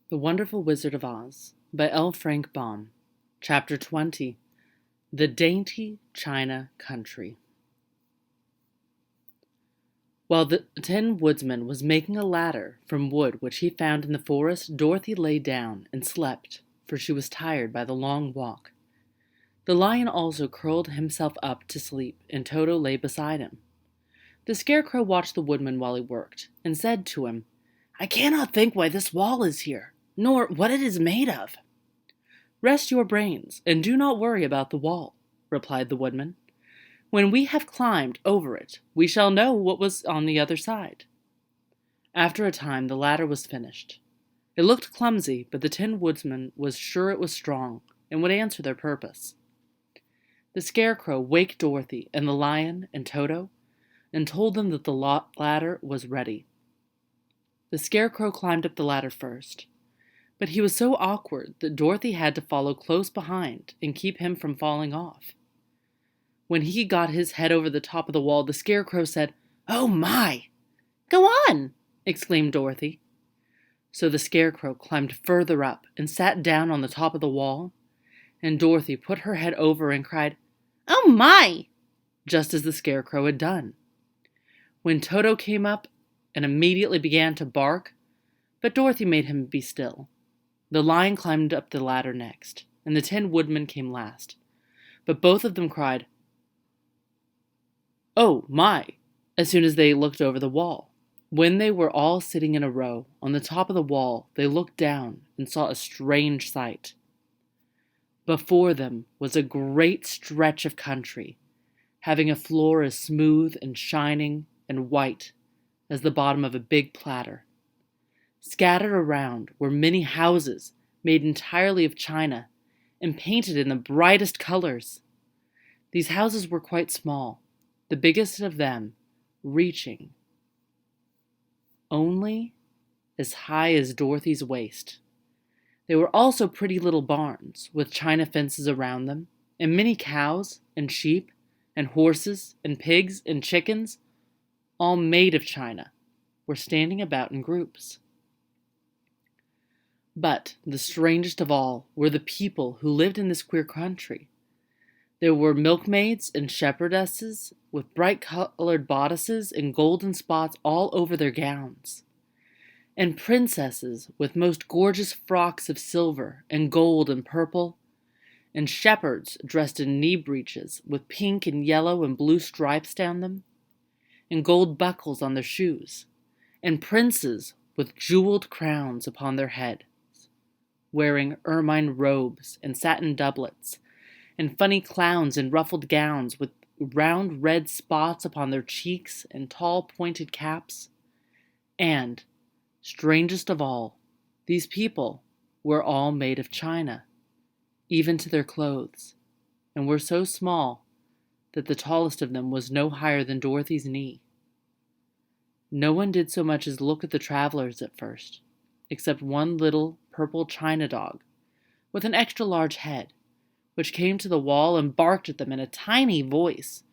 The Wonderful Wizard of Oz by L. Frank Baum. Chapter 20. The Dainty China Country. While the Tin Woodman was making a ladder from wood which he found in the forest, Dorothy lay down and slept, for she was tired by the long walk. The lion also curled himself up to sleep, and Toto lay beside him. The Scarecrow watched the Woodman while he worked, and said to him, "I cannot think why this wall is here, nor what it is made of." "Rest your brains, and do not worry about the wall," replied the Woodman. "When we have climbed over it, we shall know what was on the other side." After a time, the ladder was finished. It looked clumsy, but the Tin Woodman was sure it was strong, and would answer their purpose. The Scarecrow waked Dorothy and the Lion and Toto, and told them that the ladder was ready. The Scarecrow climbed up the ladder first, but he was so awkward that Dorothy had to follow close behind and keep him from falling off. When he got his head over the top of the wall, the Scarecrow said, "Oh my!" "Go on!" exclaimed Dorothy. So the Scarecrow climbed further up and sat down on the top of the wall, and Dorothy put her head over and cried, "Oh my!" just as the Scarecrow had done. When Toto came up and immediately began to bark, but Dorothy made him be still. The Lion climbed up the ladder next, and the Tin Woodman came last. But both of them cried, "Oh, my!" as soon as they looked over the wall. When they were all sitting in a row on the top of the wall, they looked down and saw a strange sight. Before them was a great stretch of country, having a floor as smooth and shining and white as the bottom of a big platter. Scattered around were many houses made entirely of china and painted in the brightest colors. These houses were quite small, the biggest of them reaching only as high as Dorothy's waist. They were also pretty little barns with china fences around them, and many cows and sheep and horses and pigs and chickens, all made of china, were standing about in groups. But the strangest of all were the people who lived in this queer country. There were milkmaids and shepherdesses with bright-colored bodices and golden spots all over their gowns, and princesses with most gorgeous frocks of silver and gold and purple, and shepherds dressed in knee breeches with pink and yellow and blue stripes down them, and gold buckles on their shoes, and princes with jeweled crowns upon their heads, wearing ermine robes and satin doublets, and funny clowns in ruffled gowns with round red spots upon their cheeks and tall pointed caps. And, strangest of all, these people were all made of china, even to their clothes, and were so small that the tallest of them was no higher than Dorothy's knee. No one did so much as look at the travelers at first, except one little purple china dog with an extra large head, which came to the wall and barked at them in a tiny voice,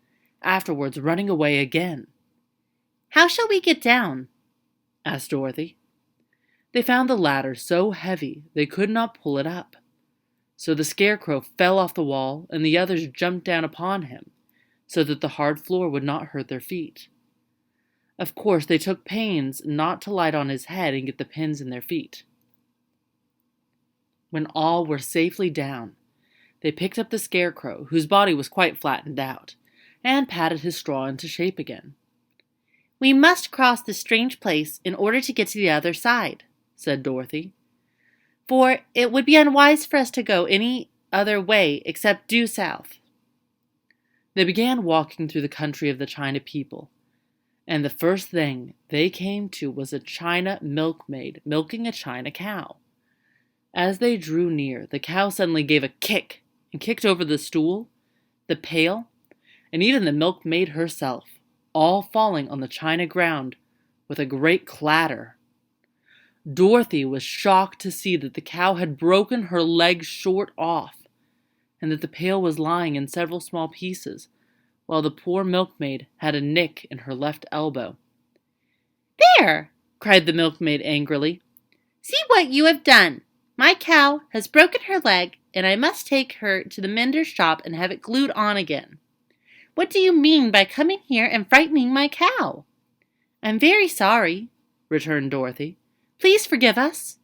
afterwards running away again. "How shall we get down?" asked Dorothy. They found the ladder so heavy they could not pull it up. So the Scarecrow fell off the wall, and the others jumped down upon him, so that the hard floor would not hurt their feet. Of course, they took pains not to light on his head and get the pins in their feet. When all were safely down, they picked up the Scarecrow, whose body was quite flattened out, and patted his straw into shape again. "We must cross this strange place in order to get to the other side," said Dorothy, "for it would be unwise for us to go any other way except due south." They began walking through the country of the China people, and the first thing they came to was a China milkmaid milking a China cow. As they drew near, the cow suddenly gave a kick and kicked over the stool, the pail, and even the milkmaid herself, all falling on the china ground with a great clatter. Dorothy was shocked to see that the cow had broken her leg short off, and that the pail was lying in several small pieces, while the poor milkmaid had a nick in her left elbow. "There!" cried the milkmaid angrily. See what you have done. My cow has broken her leg, and I must take her to the mender's shop and have it glued on again. What do you mean by coming here and frightening my cow?" "I'm very sorry," returned Dorothy. "Please forgive us."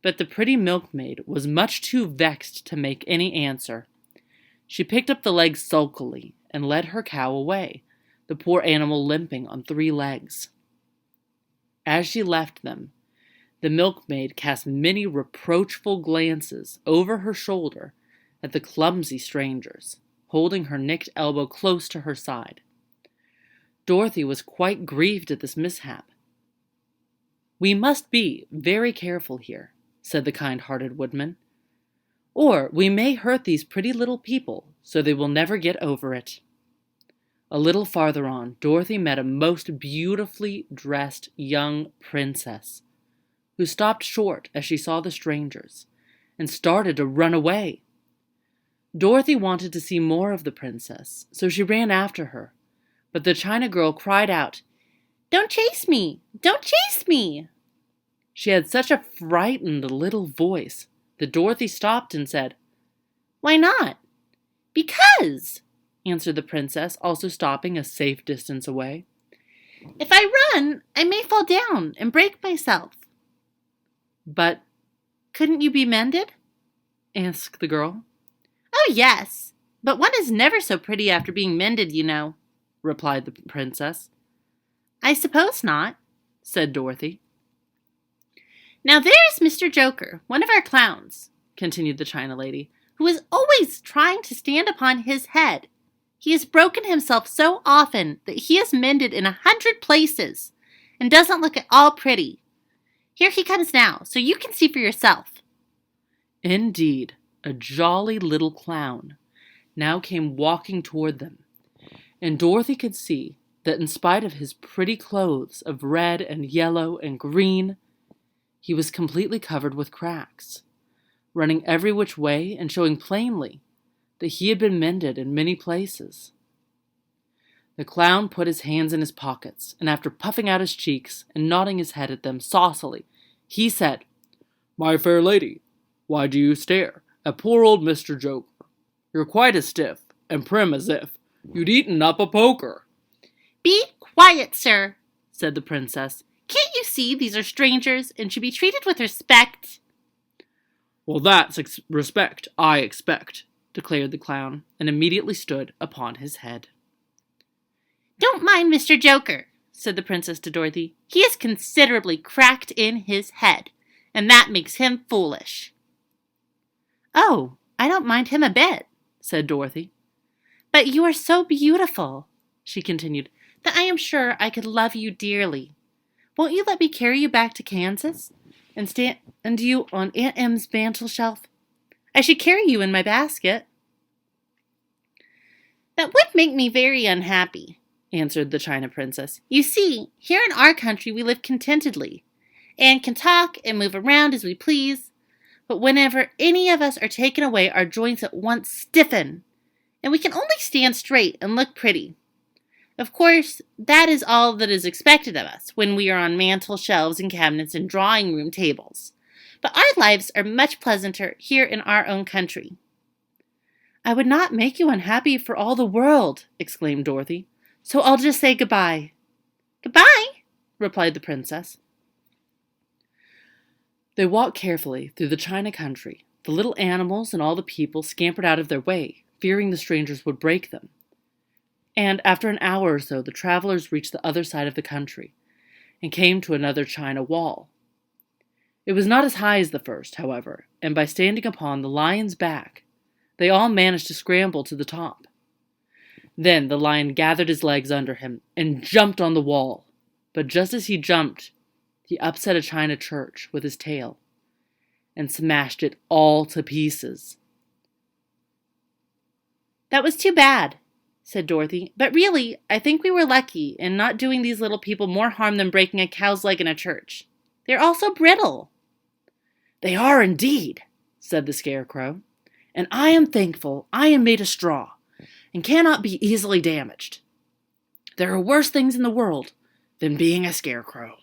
But the pretty milkmaid was much too vexed to make any answer. She picked up the leg sulkily and led her cow away, the poor animal limping on 3 legs. As she left them, the milkmaid cast many reproachful glances over her shoulder at the clumsy strangers, holding her nicked elbow close to her side. Dorothy was quite grieved at this mishap. "We must be very careful here," said the kind-hearted woodman, "or we may hurt these pretty little people so they will never get over it." A little farther on, Dorothy met a most beautifully dressed young princess, who stopped short as she saw the strangers, and started to run away. Dorothy wanted to see more of the princess, so she ran after her, but the China girl cried out, "Don't chase me! Don't chase me!" She had such a frightened little voice that Dorothy stopped and said, "Why not?" "Because," answered the princess, also stopping a safe distance away. "if I run, I may fall down and break myself." "But couldn't you be mended?" asked the girl. "Oh, yes, but one is never so pretty after being mended, you know," replied the princess. "I suppose not," said Dorothy. "Now there is Mr. Joker, one of our clowns," continued the China lady, "who is always trying to stand upon his head. He has broken himself so often that he is mended in 100 places and doesn't look at all pretty. Here he comes now, so you can see for yourself." Indeed, a jolly little clown now came walking toward them, and Dorothy could see that in spite of his pretty clothes of red and yellow and green, he was completely covered with cracks, running every which way and showing plainly that he had been mended in many places. The clown put his hands in his pockets, and after puffing out his cheeks and nodding his head at them saucily, he said, "My fair lady, why do you stare at poor old Mr. Joker? You're quite as stiff and prim as if you'd eaten up a poker." "Be quiet, sir," said the princess. "Can't you see these are strangers and should be treated with respect?" "Well, that's respect I expect," declared the clown, and immediately stood upon his head. "Don't mind Mr. Joker," said the princess to Dorothy. "He is considerably cracked in his head, and that makes him foolish." "Oh, I don't mind him a bit," said Dorothy. "But you are so beautiful," she continued, "that I am sure I could love you dearly. Won't you let me carry you back to Kansas and stand you on Aunt Em's mantel shelf? I should carry you in my basket." "That would make me very unhappy," answered the China princess. "You see, here in our country we live contentedly, and can talk and move around as we please, but whenever any of us are taken away, our joints at once stiffen, and we can only stand straight and look pretty. Of course, that is all that is expected of us when we are on mantel shelves and cabinets and drawing-room tables. But our lives are much pleasanter here in our own country." "I would not make you unhappy for all the world," exclaimed Dorothy, "so I'll just say goodbye." "Goodbye," replied the princess. They walked carefully through the China country. The little animals and all the people scampered out of their way, fearing the strangers would break them. And after an hour or so, the travelers reached the other side of the country and came to another China wall. It was not as high as the first, however, and by standing upon the lion's back, they all managed to scramble to the top. Then the lion gathered his legs under him and jumped on the wall. But just as he jumped, he upset a China church with his tail and smashed it all to pieces. "That was too bad," said Dorothy. "But really, I think we were lucky in not doing these little people more harm than breaking a cow's leg in a church. They're all so brittle." "They are indeed," said the Scarecrow, "and I am thankful I am made of straw and cannot be easily damaged. There are worse things in the world than being a scarecrow."